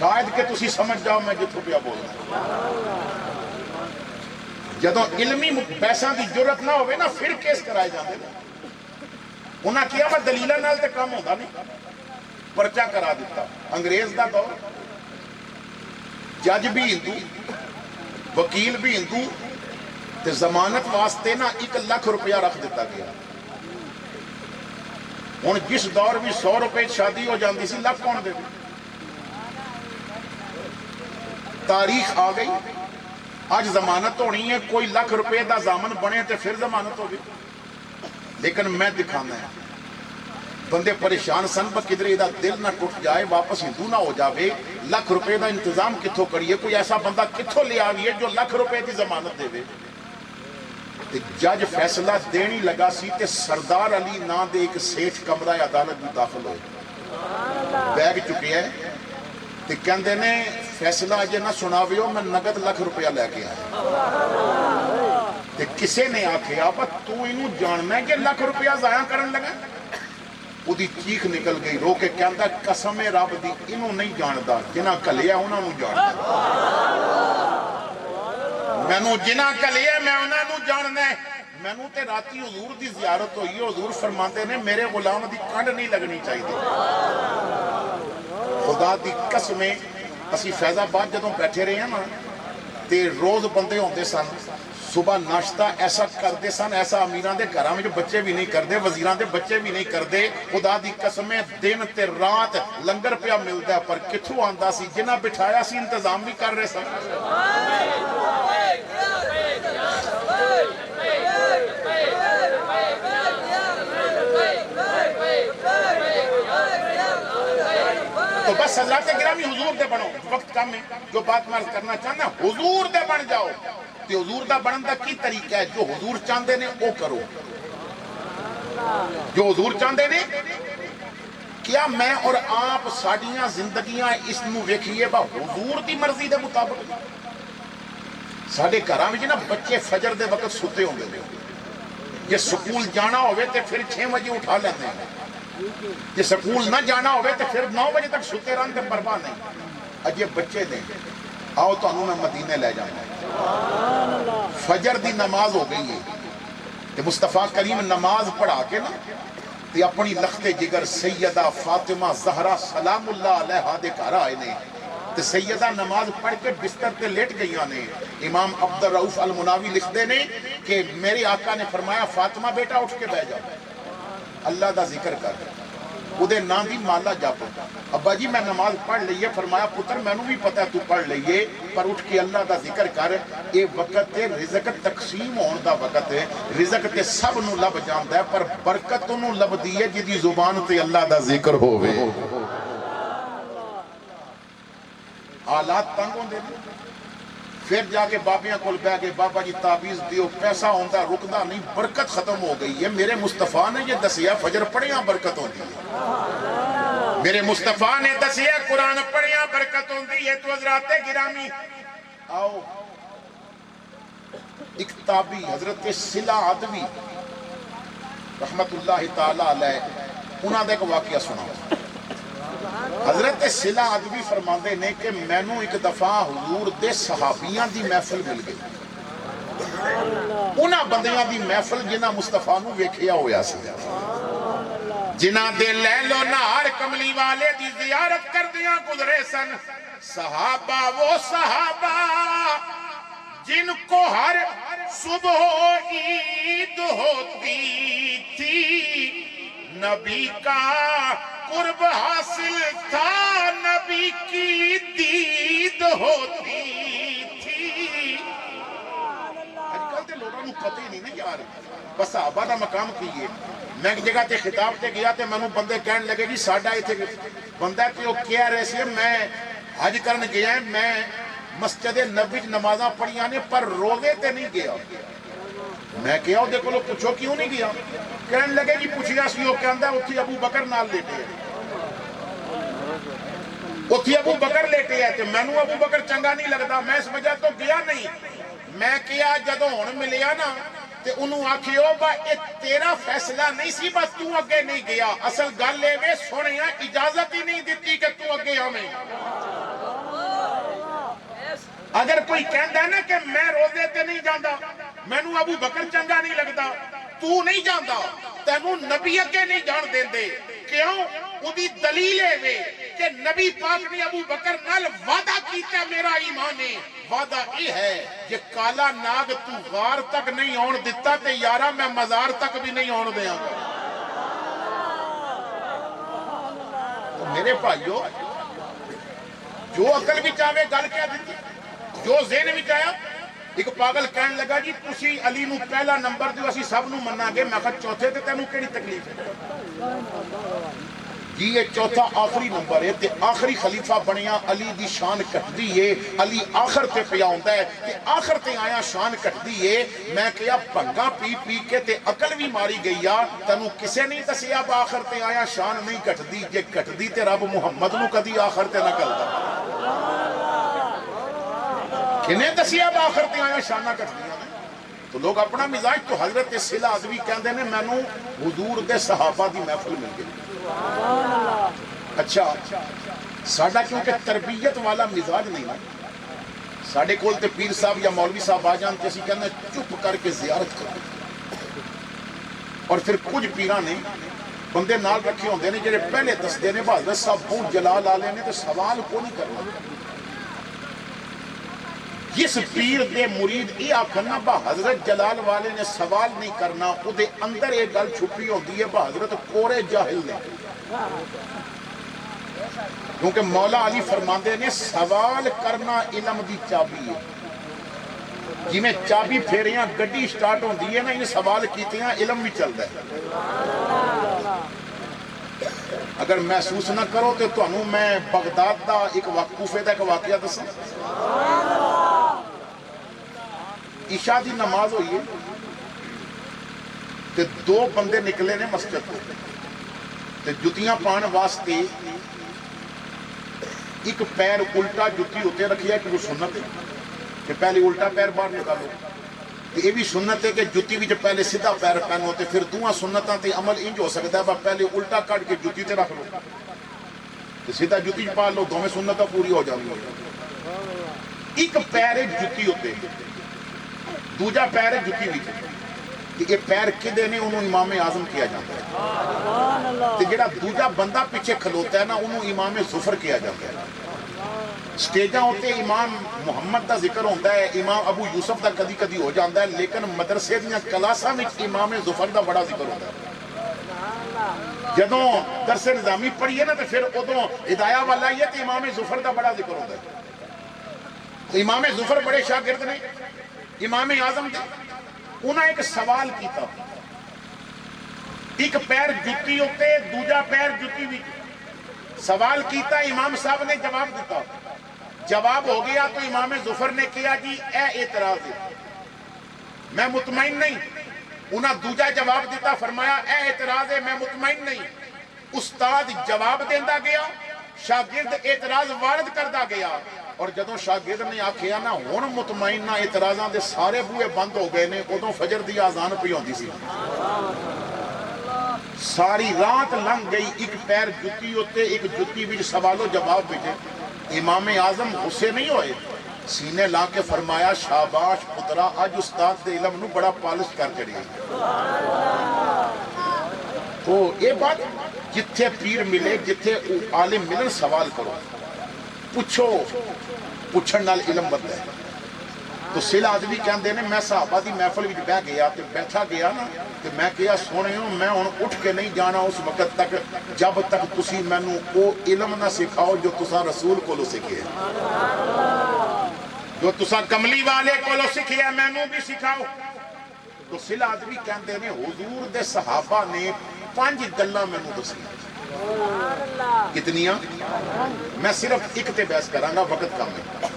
شاید کہ تسی سمجھ جاؤ میں جتوں پیا بولنا جدوں علمی پیسہ کی ضرورت نہ ہوئے نا پھر کیس کرائے جاندے نا انہاں کیا میں دلیلہ نال تے کام ہوتا نہیں پرچہ کرا دیتا انگریز دا دور جج بھی ہندو وکیل بھی ہندو تے ضمانت واسطے نا 1 لاکھ روپیہ رکھ دیتا گیا ہن جس دور بھی 100 روپے شادی ہو جاندی سی لاکھ کون دے تاریخ آ گئی آج ضمانت ہونی ہے کوئی لاکھ روپے دا ضامن بنے تے پھر ضمانت ہو گئی لیکن میں دکھانا ہے بندے پریشان سن پر کدھر دا دل نہ ٹوٹ جائے واپس ہندو نہ ہو جاوے لاکھ روپے دا انتظام کتھوں کریے کوئی ایسا بندہ کتھوں لے آئیے جو لاکھ روپے دی ضمانت دے وے جج فیصلہ دینی لگا سی تے سردار علی نا دے ایک سیٹھ کمرہ عدالت میں داخل ہوئے بیگ چکے ہیں تے کہندے نے فیصلہ اجے نہ سناویو میں نگد لاکھ روپیہ لے کے آیا تے کسے نے آکھے آپا تو انہوں جاننا ہے کہ لاکھ روپیہ ضائع کرن لگا وہ دی چیخ نکل گئی رو کے کہندہ قسم رب دی انہوں نہیں جاندہ جنہ کلیا انہوں نے جاندہ میں نو جنہ کلیا میں انہوں نے جاندہ ہے میں نو تے راتی حضور دی زیارت ہوئی حضور فرماتے نے میرے غلام دی کانڈ نہیں لگنی چاہیے خدا دی قسمیں اسی فیض آباد جدوں بیٹھے رہے ہیں نا تے روز بندے ہوندے سن صبح ناشتہ ایسا کردے سن ایسا امیران دے گھراں میں جو بچے بھی نہیں کردے وزیران دے بچے بھی نہیں کردے خدا دی قسمیں دن تے رات لنگر پیا ملتا ہے پر کتھوں آندہ سی جنہ بٹھایا سی انتظام بھی کر رہے سن تو بس حضرات گرامی حضور دے بنو وقت کم ہے جو بات میں کرنا چاہنا حضور دے بن جاؤ تے حضور دا بنن دا کی طریقہ ہے جو حضور چاندے نے او کرو جو حضور چاندے نے کیا میں اور آپ ساڑیاں زندگیاں اس نو ویکھیے با حضور دی مرضی دے مطابق ساڑے گھراں وچ نا بچے فجر دے وقت ستے ہوندے نے یہ سکول جانا ہوئے تے پھر 6 بجے اٹھا لیتے ہیں یہ سکول نہ جانا ہوئے تو پھر 9 بجے تک سوتے رہن تے پرواہ نہیں اج یہ بچے دیں آؤ تو انہوں میں مدینے لے جانا فجر دی نماز ہو گئی ہے کہ مصطفیٰ کریم نماز پڑھا کے نا تے اپنی لخت جگر سیدہ فاطمہ زہرا سلام اللہ علیہ دے گھر آئے نے تے سیدہ نماز پڑھ کے بستر تے لیٹ گئیاں نے امام عبد الرؤف المناوی لکھ دے نے کہ میرے آقا نے فرمایا فاطمہ بیٹا اٹھ کے بیٹھ جاؤ اللہ دا ذکر کر ادھے نام دی مالا جاپو ابا جی میں نماز پڑھ لئیے فرمایا پتر میں نو بھی پتہ تو پڑھ لئیے پر اٹھ کے اللہ دا ذکر کر اے وقت تے رزق تقسیم ہون دا وقت ہے رزق تے سب نو لب جاندہ ہے پر برکت نو لب دیئے جدی زبان تے اللہ دا ذکر ہوئے حالات تنگ ہوں دے پھر جا کے بابیاں کول بہ گئے بابا جی تعویذ دیو پیسہ ہوندہ رکدہ نہیں برکت ختم ہو گئی ہے میرے مصطفیٰ نے یہ دسیا فجر پڑھیاں برکت ہوندی ہے میرے مصطفیٰ نے دسیا قرآن پڑھیاں برکت ہوندی ہے تو حضرات گرامی آؤ ایک تابعی حضرت صلہ عدوی رحمت اللہ تعالیٰ علیہ انہاں دے ایک واقعہ سنا حضرت صلہ عدوی فرماندے نے کہ میں نو ایک دفعہ حضور دے صحابیاں دی محفل مل گئی انہاں بندیاں دی محفل جنہاں مصطفیٰ نو ویکھیا ہویا سی جنہاں دے لیل و نہار کملی والے دی زیارت کر دیاں گزرے سن صحابہ وہ صحابہ جن کو ہر صبح عید ہوتی تھی نبی کا قرب حاصل تھا نبی کی دید ہوتی تھی آج کل تے لوگوں نے پتہ ہی نہیں نا یار بس صحابہ دا مقام کیے میں ایک جگہ تے خطاب تے گیا تے میں بندے کہنے لگے جی ساڈا ایتھے بندہ کہ وہ کہہ رہے سی میں حج کرن گیا ہے میں مسجد نبوی نمازاں پڑھیاں نے پر روزے تے نہیں گیا میں کیا دے کو پوچھو کیوں نہیں گیا کہنے لگے جی پوچھیا سی وہ کہندا اتھی ابو بکر نال لیٹے ہیں اتھی ابو بکر لیٹے ہیں تے مینوں ابو بکر چنگا نہیں لگدا میں اس وجہ تو گیا نہیں میں کیا جدوں ہن ملیا نا تے انہوں آکھیو با اے تیرا فیصلہ نہیں سی بس تو اگے نہیں گیا اصل گل اے وے سونیا اجازت ہی نہیں دتی کہ تو اگے آویں اگر کوئی کہندا ہے نا کہ میں روزے تے نہیں جاندا، مینوں ابو بکر چنگا نہیں لگدا، تو نہیں جاندا، تینوں نبی اگے نہیں جان دیندے، کیوں؟ اودی دلیل ہے کہ نبی پاک نے ابو بکر نال وعدہ کیتا میرا ایمان ہے، وعدہ یہ ہے کہ کالا ناگ تو غار تک نہیں آن دیتا تے یارا میں مزار تک بھی نہیں آن دیاں گا۔ تو میرے بھائیو، جو عقل بھی چاہے گل کہہ دیتی، جو ذہن بھی چاہیا۔ ایک پاگل کہنے لگا جی تسی علی نو پہلا نمبر دیو اسی سب نو منا گے، میں کہا چوتھے تے تینوں کیڑی تکلیف ہے؟ جی یہ چوتھا آخری نمبر ہے تے آخری خلیفہ بنیا، علی دی شان کٹ دی ہے، علی آخر تے پیا ہوندا ہے تے آخر تے آیا شان کٹ دی ہے۔ میں کہیا بھنگا پی پی کے تے عقل بھی ماری گئی آ، تینوں کسے نہیں دسیا با آخر تے آیا شان نہیں کٹ دی؟ جے کٹ دی تے رب محمد نو کدی آخر تے نہ کلدا، کنہیں دسیا با آخر تے آیا شانہ کٹ دیا؟ تو لوگ اپنا مزاج تو حضرت صلہ عزوی کہندے نے مینوں حضور دے صحابہ دی محفل مل گئی۔ اچھا ساڈا کیونکہ تربیت والا مزاج نہیں نا، ساڈے کول تے پیر صاحب یا مولوی صاحب آ جان تے اسی کہندے چپ کر کے زیارت کرو، اور پھر کچھ پیراں نے بندے نال رکھے ہوندے نے جڑے پہلے دسدے نے حضرت صاحب بہت جلال والے نے تے سوال کو نہیں کرنا۔ جس پیر دے مرید یہ آکھنا با حضرت جلال والے نے سوال نہیں کرنا، او دے اندر ایک گل چھپی ہوتی ہے با حضرت کورے جاہل نے، کیونکہ مولا علی فرماندے نے سوال کرنا علم دی چابی ہے، جی میں چابی پھیریاں گڈی سٹارٹ ہوندی ہے نا، انہیں سوال کیتے ہیں علم بھی چلتا ہے۔ اگر محسوس نہ کرو تو تانوں میں بغداد دا ایک وقوفے دا ایک واقعہ دساں۔ عشاء دی نماز ہوئی ہے تے دو بندے نکلے نے مسجد کو تے جتیاں پان واسطے ایک پیر الٹا جتی ہوتے رکھیا کہ وہ سنت ہے کہ پہلے الٹا پیر باہر نکالو، تے یہ بھی سنت ہے کہ جتی بھی جب پہلے سیدھا پیر پہنو تے پھر دوہاں سنتاں تے عمل انج ہو سکتا ہے با پہلے الٹا کٹ کے جتی تے رکھ لو تے سیدھا جتی پا لو، دو میں سنتاں پوری ہو جاؤں گی۔ ایک پیر جتی ہوتے دوجا پیر جتی بھی کہ یہ پیر کدے نے انہوں امام اعظم کیا جاتا ہے، تے جڑا دوجا بندہ پیچھے کھلوتا ہے نا انہوں امام ظفر کیا جاتا ہے۔ سٹیجاں ہوتے امام محمد دا ذکر ہوتا ہے، امام ابو یوسف دا کدی کدی ہو جاتا ہے، لیکن مدرسے دیاں کلاساں میں امام ظفر دا بڑا ذکر ہوتا ہے۔ جدوں درس نظامی پڑھیے نا تو پھر ادوں ہدایہ والا یہ تے امام ظفر دا بڑا ذکر ہوتا ہے۔ تو امام ظفر بڑے شاگرد نے امام اعظم دے، انہاں ایک سوال کیتا، ایک پیر جتی ہوتے دوجا پیر جتی بھی، سوال کیتا امام صاحب نے جواب دیتا، جواب ہو گیا تو امام ظفر نے کیا جی اے اعتراض ہے، میں مطمئن نہیں، انہاں دوجا جواب دیتا فرمایا اے اعتراض ہے میں مطمئن نہیں، استاد جواب دیندہ گیا، شاگرد اعتراض وارد کردہ گیا، اور جدوں شاگرد نے آکھیا نا ہن مطمئن نہ اعتراضاں دے سارے بوئے بند ہو گئے نے، ادوں فجر دی آزان پئی ہوندی سی، ساری رات لنگ گئی، ایک پیر جتی ہوتے ایک جتی بھی سوال و جواب بیٹھے، امام اعظم غصے نہیں ہوئے، سینے لا کے فرمایا شاباش پترا آج استاد دے علم نو بڑا پالش کر کے رہی۔ تو یہ بات جتھے پیر ملے جتھے عالم ملن سوال کرو، پوچھو، پوچھن نال علم بنتا ہے۔ تو صلہ عزوی کہندے نے میں صحابہ دی محفل وچ بیٹھ گیا تے بیٹھا گیا نا تے میں کہیا سونےو میں ہن اٹھ کے نہیں جانا اس وقت تک جب تک تسی مینوں او علم نہ سکھاؤ جو تساں رسول کولو سکھیا، جو تساں کملی والے کولو سکھیا مینوں بھی سکھاؤ۔ تو صلہ عزوی کہندے نے حضور دے صحابہ نے 5 گلاں مینوں دسیاں، کتنیاں؟ میں صرف ایک تے بحث کراں گا، وقت کم ہے۔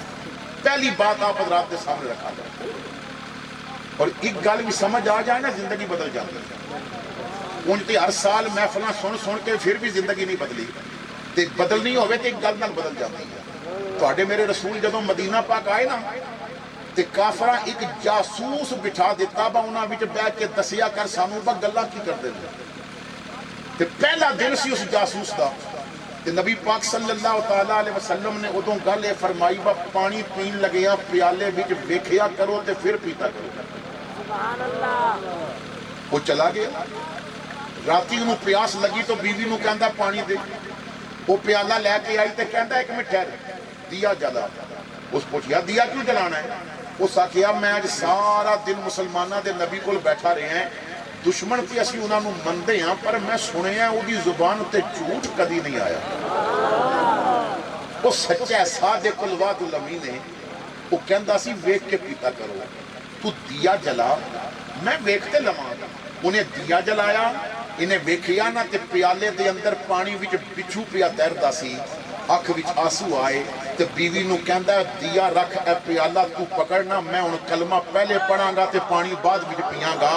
پہلی بات آپ حضرات کے سامنے رکھا گا، اور ایک گل بھی سمجھ آ جائے نا زندگی بدل جاتی ہے۔ ان تے ہر سال محفلاں سن سن کے پھر بھی زندگی نہیں بدلی، تے بدلنی ہوئے تے ایک گل نال بدل جاتی ہے۔ تواڈے میرے رسول جدوں مدینہ پاک آئے نا تے کافراں ایک جاسوس بٹھا دیتا با انہاں وچ بیٹھ کے دسیا کر سانوں با گلاں کی کردے نے۔ تے پہلا دن سی اس جاسوس دا تے نبی پاک صلی اللہ تعالیٰ علیہ وسلم نے ادوں گل یہ فرمائی با پانی پین لگیا پیالے وچ ویکھیا کرو تے پھر پیتا کرو. سبحان اللہ. وہ چلا گیا. راتی انہوں پیاس لگی تو بیوی نو کہندا پانی دے. وہ پیالہ لے کے آئی تے کہندا ایک منٹ ٹھہر دیا جلا. اس پوچھیا دیا کیوں جلانا ہے؟ اس آکھیا میں اج سارا دن مسلمانہ دے نبی کول بیٹھا رہے ہیں, دشمن تے اسی انہاں نو مندے ہاں پر میں سنیا او دی زبان تے جھوٹ کدی نہیں آیا. وہ سچا صادق الوعد الامین ہے. وہ کہندا سی ویکھ کے پیتا کرو. تو دیا جلا میں ویکھتے لواں. انہیں دیا جلایا, انہیں ویکھیا نہ تے پیالے دے اندر پانی وچ بچھو پیا تیردا سی. اکھ وچ آنسو آئے تے بیوی نو کہندا دیا رکھ اے پیالہ تو پکڑنا, میں ہن کلمہ پہلے پڑھاں گا تے پانی بعد وچ پیاں گا.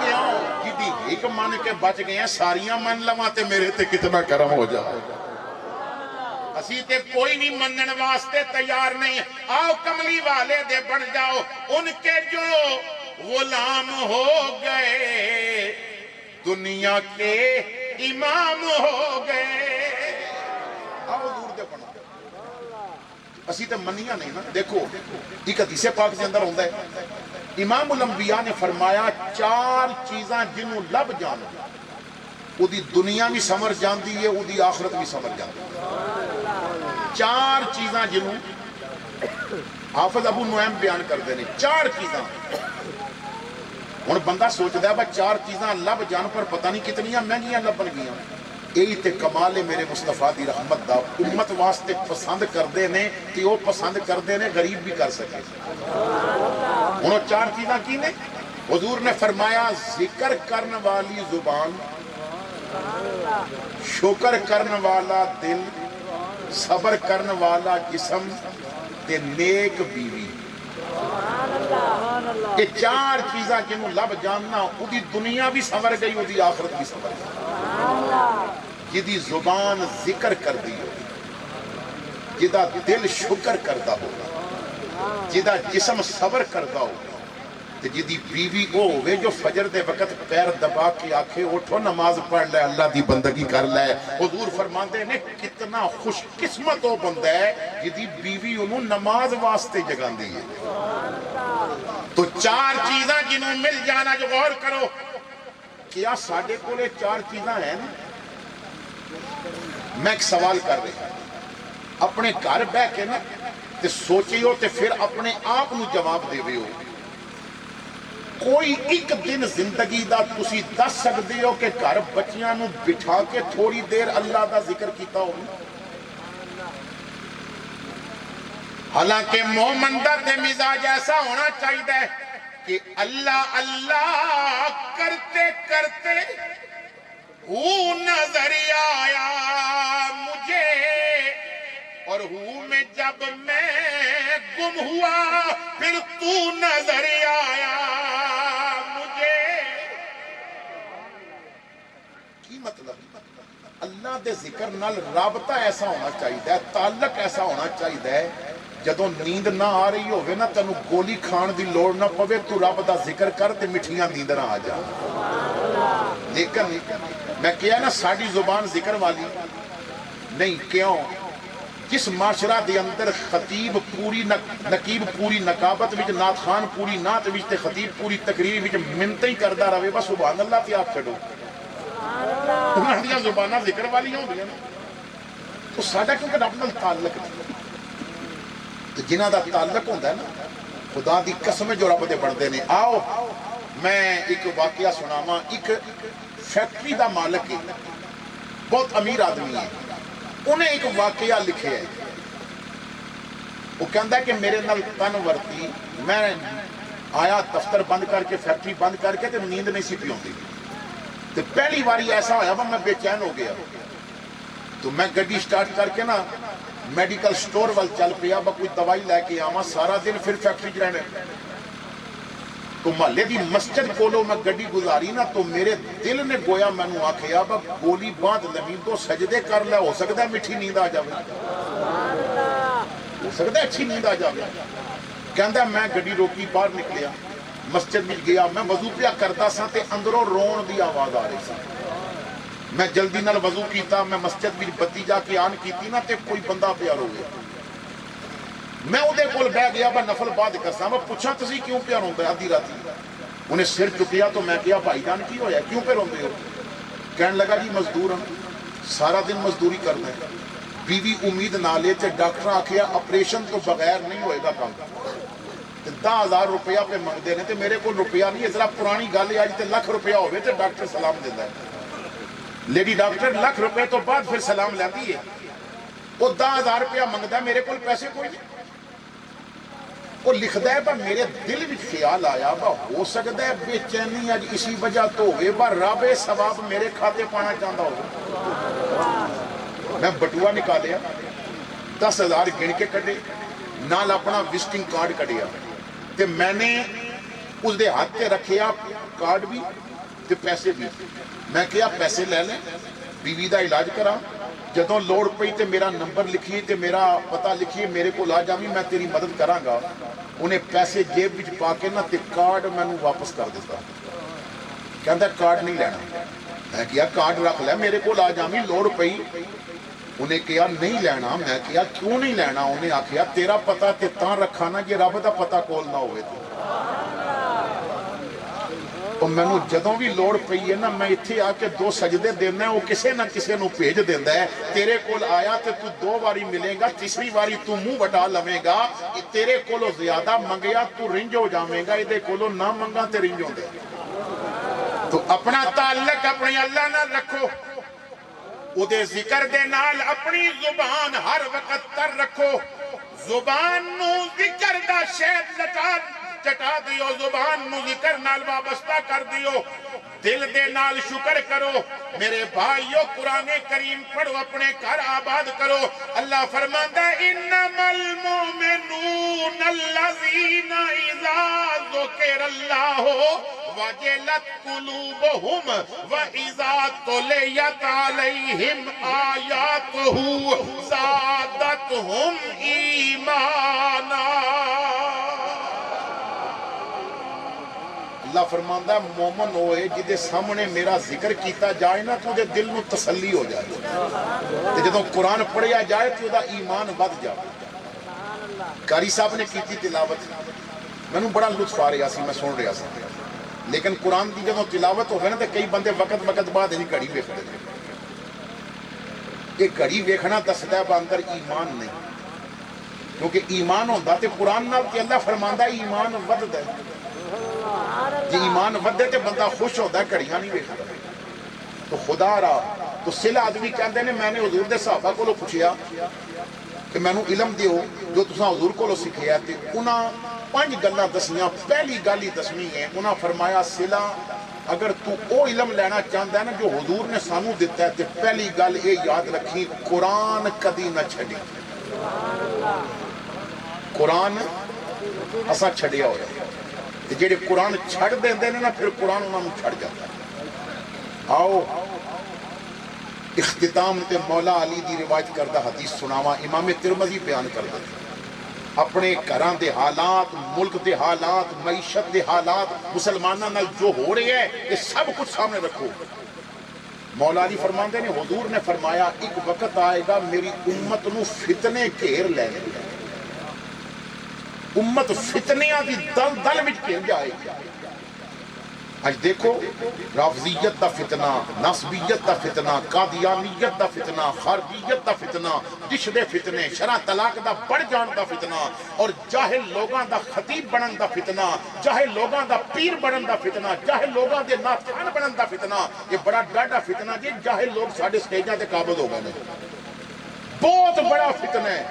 کیوں جدی ایک من کے بچ گئے ہیں ساریاں من لواں تے میرے تے کتنا کرم ہو جائے. اسی تے کوئی نہیں منن واسطے تیار نہیں. آؤ کملی والے دے بن جاؤ, ان کے جو غلام ہو گئے دنیا کے امام ہو گئے. آؤ حضور دے بنا. اسی تے منیا نہیں نا. دیکھو ایک حدیث پاک کے اندر ہوندہ ہے, امام الانبیاء نے فرمایا 4 چیزاں جنہوں لب جانو او دی دنیا بھی سمر جاندی ہے, او دی آخرت بھی سمر جاندی ہے. 4 چیزاں جنہوں حافظ ابو نعیم بیان کر دینے. 4 چیزاں. ہن بندہ سوچدا ہے با 4 چیزاں لب جان پر پتہ نہیں کتنیاں مہنگیاں لبن گیاں. یہی تے کمال ہے میرے مصطفیٰ دی رحمت دا. امت واسطے پسند کر دینے تے وہ پسند کر دینے غریب بھی کر سکے. انہوں 4 چیزاں کی نے. حضور نے فرمایا ذکر کرن والی زبان, شکر کرن والا دل, صبر کرن والا جسم تے نیک بیوی. یہ 4 چیزاں جنہوں لب جاننا او دی دنیا بھی سمر گئی, او دی آخرت بھی سمر گئی. جدی زبان ذکر کر دی ہو, جدا دل شکر کردہ ہوگا, جدا جسم صبر کردہ ہوگا, جدی بیوی او ہوئے جو فجر دے وقت پیر دبا کے آکھے اٹھو نماز پڑھ لے اللہ دی بندگی کر لے. حضور فرماندے نے کتنا خوش قسمت ہو بندہ ہے جدی بیوی انہوں نماز واسطے جگان دی ہے. تو 4 چیزاں جنہوں مل جانا. جو غور کرو کیا ساڑھے کولے 4 چیزاں ہیں نا. میں ایک سوال کر رہے ہیں, اپنے گھر بہ کے نا تے سوچی ہو تے پھر اپنے آپ نو جواب دے ہو. کوئی ایک دن زندگی دا تسی دس سکتے ہو کہ گھر بچیاں نو بٹھا کے تھوڑی دیر اللہ دا ذکر کیتا ہو. حالانکہ مومن دا تے مزاج ایسا ہونا چاہیے کہ اللہ اللہ کرتے کرتے ہوں نظر آیا مجھے, اور ہوں میں جب میں گم ہوا پھر تو نظر آیا مجھے. کی مطلب اللہ دے ذکر نال رابطہ ایسا ہونا چاہیے, تعلق ایسا ہونا چاہیے جدوں نیند نہ آ رہی ہوگے نا تینوں گولی کھان دی لوڑ نہ پوے, تو رب دا ذکر کر تے مٹھیاں نیند نہ آ جا. لیکن میں کہا نا ساڑی زبان ذکر والی نہیں. کیوں؟ جس معاشرہ دے اندر خطیب پوری نقیب پوری نقابت وچ, نعت خان پوری نعت وچ تے خطیب پوری تقریر وچ منتیں ہی کردا رہے بس سبحان اللہ تے آپ چھڑو. انہاں دیاں زباناں ذکر والی ہوندیاں تو ساڈا کیونکہ رب نال تعلق نہیں. تو جنہاں دا تعلق ہوندا ہے نا خدا دی قسم جو رب دے بندے نے. آؤ میں ایک واقعہ سناواں. ایک فیکٹری دا مالک ہے, بہت امیر آدمی ہے. انہیں ایک واقعہ لکھے ہے. وہ کہندا ہے کہ میرے نال تن ورتی, میں آیا دفتر بند کر کے فیکٹری بند کر کے تے نیند نہیں سی پی ہوندی. تو پہلی باری ایسا ہویا میں بے چین ہو گیا. تو میں گڈی سٹارٹ کر کے نا میڈیکل سٹور وال چل پیا, با کوئی دوائی لے کے آواں. سارا دن پھر فیکٹری چ رہنے. تو محلے دی مسجد کولو میں گڈی گزاری نا تو میرے دل نے گویا میں نو آکھیا با گولی باندھ لویں تو سجدے کر لے, ہو سکتا ہے میٹھی نیند آ جاوے, ہو سکتا ہے اچھی نیند آ جاوے. کہندا میں گڈی روکی باہر نکلیا, مسجد میں گیا, میں وضو پیا کرتا سا تے اندروں رون دی آواز آ رہی سی. میں جلدی نال وضو کیتا، میں مسجد بھی بتی جا کے آن کیتی نا تے کوئی بندہ پیار ہو گیا، میں اودے کول بہ گیا با نفل بعد کرسا، میں پوچھا تسی کیوں پیار ہوندے آدھی راتی؟ انہیں سر چکیا تو میں کہا بھائی جان کی ہویا کیوں پہ روندے ہو؟ کہنے لگا جی مزدور ہوں، سارا دن مزدوری کرنا ہے، بیوی امید نہ لے تے ڈاکٹر آکھیا آپریشن تو بغیر نہیں ہوئے گا کام، 10,000 روپیہ پہ منگتے ہیں تے میرے کو روپیہ نہیں ہے، ذرا پرانی گل ہے تے لکھ روپیہ ہوئے تے ڈاکٹر سلام دیتا ہے، لیڈی ڈاکٹر لکھ روپے تو بعد پھر سلام لیتی ہے، وہ 10,000 روپیہ منگتا ہے، میرے کو پیسے کوئی نہیں، وہ لکھتا ہے با میرے دل بھی خیال آیا با ہو سکتا ہے بے چینی آج اسی وجہ تو ہوئے با رب ثواب میرے کھاتے پانا چاہتا ہو، میں بٹوا نکالیا 10,000 گن کے کٹے نال اپنا وزٹنگ کارڈ کٹیا تے میں نے اس دے ہاتھ تے رکھیا کارڈ بھی تے پیسے بھی، میں کیا پیسے لے لیں بیوی دا علاج کرا، جدوں لوڑ پئی تے میرا نمبر لکھیے تے میرا پتہ لکھیے میرے کو لا جاویں میں تیری مدد کراں گا، انہیں پیسے جیب وچ پا کے نہ تے کارڈ مینوں واپس کر دیتا، کہندا کارڈ نہیں لینا، میں کیا کارڈ رکھ لے میرے کو لا جاویں لوڑ پئی، انہیں کہا نہیں لینا، میں کہا کیوں نہیں لینا؟ انہیں آکھیا تیرا پتہ تے تاں رکھا نا یہ رب دا پتہ کول نہ ہوئے تے، تو میں نو جدوں بھی لوڑ پئی ہے نا میں اتھے آ کے 2 سجدے دینا ہے، وہ کسے نہ کسے نو بھیج دینا ہے، تیرے کول آیا تے تو 2 باری ملے گا، تیسری باری تو منہ وٹا لویں گا، تیرے کولو زیادہ منگیا تو رنج ہو جاویں گا، ادھے کولو نہ منگا تے رنج ہو دے، تو اپنا تعلق اپنی اللہ نہ رکھو، ادھے ذکر دے نال اپنی زبان ہر وقت تر رکھو، زبان نو ذکر دا شہد چٹا دیو، زبان نو ذکر نال وابستہ کر دیو، دل دے نال شکر کرو، میرے بھائیو قرآن کریم پڑھو اپنے گھر آباد کرو، اللہ فرماندہ انما المؤمنون الذین اذا ذکر اللہ وجلت قلوبہم وَإِذَا تُلِيَتْ عَلَيْهِمْ آيَاتُهُ زَادَتْهُمْ ایمانا۔ اللہ فرماندہ مومن ہوئے جدے سامنے میرا ذکر کیتا جائے نا تو دے دل میں تسلی ہو جائے، جدوں قرآن پڑھیا جائے تو دا ایمان بد جائے۔ قاری صاحب نے کیتی تلاوت، میں نے بڑا لطف آ رہا سی، میں سن رہا سی، لیکن قرآن کی جدوں تلاوت ہوگی نا تو کئی بندے وقت بعد نہیں گھڑی ویکھتے ہیں، یہ گھڑی ویکھنا دسدا ہے اندر ایمان نہیں، کیونکہ ایمان ہوندا تے قرآن نال تے اللہ فرماندا ایمان وددا ہے، جی ایمان ودے تے بندہ خوش ہوتا ہے، گھڑیاں نہیں ویکھدا، تو خدا را تو سل آدمی کہندے نے میں نے حضور دے صحابہ کو پوچھیا کہ میں نو علم دیو جو تساں حضور کو سکھیا تے انہاں 5 گلاں دسیاں، پہلی گل ہی دسویں ہے، انہاں فرمایا سلا اگر تو او علم لینا چاہتا ہے نا جو حضور نے سانو دیتا ہے تے پہلی گل یہ یاد رکھی قرآن کدی نہ چھڑی، قرآن اسا چھڑیا ہویا تے جڑے قرآن چھڑ دیندے نے نا پھر قرآن انہاں نوں چھڑ جاتا ہے۔ آؤ اختتام تے مولا علی دی روایت کردہ حدیث سناوا، امام ترمذی بیان کردہ اپنے گھراں دے حالات، ملک دے حالات، معیشت دے حالات، مسلماناں نال جو ہو رہے ہیں یہ سب کچھ سامنے رکھو۔ مولا علی فرماندے نے حضور نے فرمایا ایک وقت آئے گا میری امت نو فتنے گھیر لے گے، امت فتنیاں دی دل وچ گھر جائے گی۔ آج دیکھو رافضیت دا فتنہ، نصبیت دا فتنہ، قادیانیت دا فتنہ، خارجیت دا فتنہ، دش دے فتنے، شرع طلاق دا بڑھ جان دا فتنہ، اور جاہل لوگاں دا خطیب بنن دا فتنہ، جاہل لوگاں دا پیر بنن دا فتنہ، جاہل لوگاں دے ناتھان بنن دا فتنہ، یہ بڑا ڈاڈا فتنہ جی، جاہل لوگ ساڑھے سٹیجاں دے قابض ہو گئے، بہت بڑا فتنہ ہے۔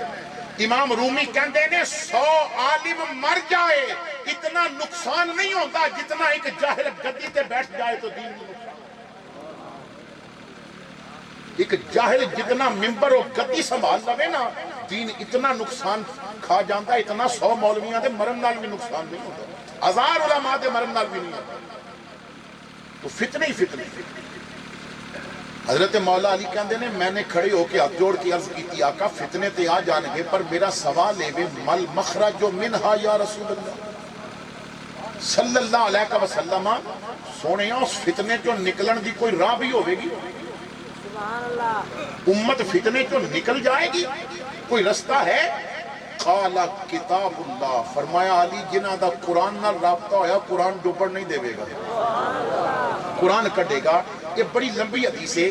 امام رومی کہندے نے 100 عالم مر جائے اتنا نقصان نہیں ہوتا جتنا ایک جاہل گدی تے بیٹھ جائے تو دین نہیں نقصان، ایک جاہل جتنا ممبر و گدی سنبھال لوے نا دین اتنا نقصان کھا جانتا، اتنا 100 مولویاں دے مرن نال بھی نقصان نہیں ہوتا، 1000 علماء دے مرن نال بھی نہیں ہوتا، تو فتنے ہی فتنے۔ حضرت مولا علی کہندے نے میں نے کھڑے ہو کے ہاتھ جوڑ کے عرض کی آقا فتنے تے آ جان گے پر میرا سوال ہے مل مخرج منہا یا رسول اللہ صلی اللہ علیہ وسلم، سونے اس فتنے جو نکلن دی کوئی راہ بھی ہوئے گی؟ سبحان اللہ امت فتنے تو نکل جائے گی، کوئی رستہ ہے؟ قال کتاب اللہ، فرمایا علی جنہ دا قرآن نال رابطہ ہویا قرآن ڈوبڑ نہیں دے گا، قرآن کٹے گا۔ یہ بڑی لمبی حدیث ہے،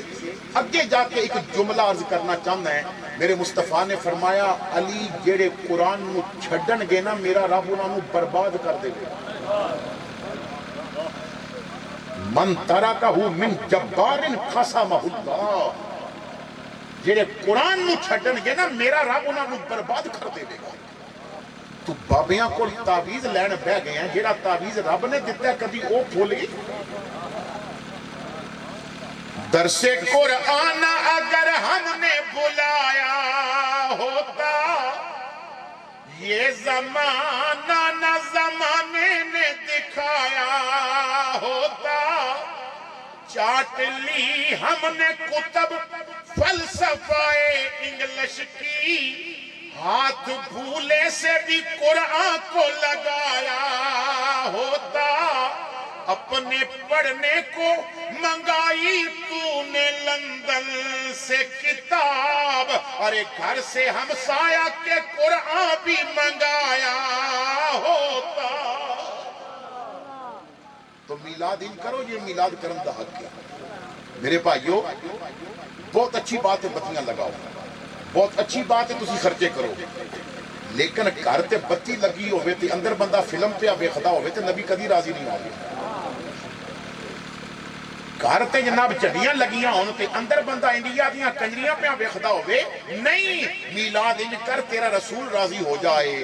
اگے جا کے ایک جملہ عرض کرنا چاہتا ہے۔ میرے مصطفیٰ نے فرمایا علی جیڑے قرآن نو چھڈن گے نا میرا رب انہاں نو برباد کر دے گا۔ من ترکہ من جبار قسمہ اللہ، جیڑے قرآن نو چھڈن گے نا میرا رب انہاں نو برباد کر دے گا۔ تو بابیاں کو تعویذ لین بہ گئے ہیں، جیڑا تعویذ رب نے دیتا ہے کبھی او کھولی؟ درس قرآن اگر ہم نے بلایا ہوتا، یہ زمانہ نہ زمانے نے دکھایا ہوتا، چاٹ لی ہم نے کتب فلسفہ انگلش کی، ہاتھ بھولے سے بھی قرآن کو لگایا ہوتا، اپنے پڑھنے کو منگائی تو نے لندن سے کتاب، ارے گھر سے ہمسایہ کے قرآن بھی منگایا ہوتا۔ تو میلاد ان کرو، یہ میلاد کرم دا حق ہے۔ میرے بھائیو بہت اچھی بات ہے، بتیاں لگاؤ، بہت اچھی بات ہے تسی خرچے کرو، لیکن گھر تے بتی لگی ہوئے تے اندر بندہ فلم پہ ویکھدا ہوئے تے نبی کدی راضی نہیں ہوگا۔ گھر تے جناب چڑیاں لگیاں ہون تے اندر بندہ انڈیا دیاں کنجریاں پہ ویکھدا ہوئے، نہیں، میلاد ان کر تیرا رسول راضی ہو جائے۔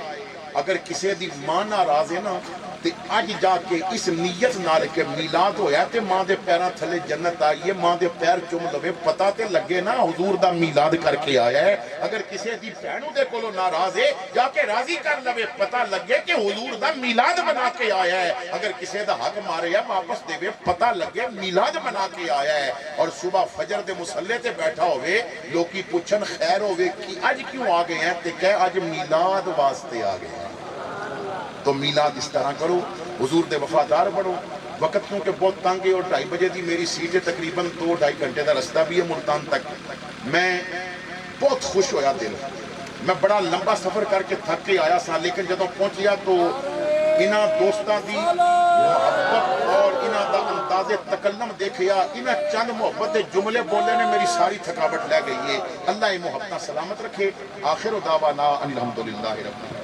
اگر کسی دی ماں ناراض ہے نا تے اج جا کے اس نیت نال کہ میلاد ہویا تے ماں دے پیراں تھلے جنت آئی ہے، ماں دے پیر چوم لوے، پتہ تے لگے نا حضور دا میلاد کر کے آیا ہے۔ اگر کسی دی بہنوں دے کولوں ناراض ہے جا کے راضی کر لوے، پتہ لگے کہ حضور دا میلاد بنا کے آیا ہے۔ اگر کسی دا حق مارے یا واپس دے وے، پتہ لگے میلاد بنا کے آیا ہے۔ اور صبح فجر دے مصلے تے بیٹھا ہوئے، لوکی پوچھن خیر ہوئے کہ اج کیوں آ گئے ہیں تے کہے اج میلاد واسطے آ گئے ہیں۔ تو میلاد اس طرح کرو، حضور دے وفادار بڑھو۔ وقت کیونکہ بہت تنگ ہے اور 2:30 بجے دی میری سیٹ ہے، تقریباً 2-2.5 گھنٹے دا رستہ بھی ہے ملتان تک۔ میں بہت خوش ہویا دل، میں بڑا لمبا سفر کر کے تھک کے آیا سا، لیکن جدوں پہنچیا تو انہاں دوستاں دی محبت اور انہاں دا انداز تکلم دیکھیا، انہاں چند محبت دے جملے بولے نے میری ساری تھکاوٹ لے گئی ہے۔ اللہ یہ محبتاں سلامت رکھے۔ آخر دعوانا ان الحمدللہ رب العالمین۔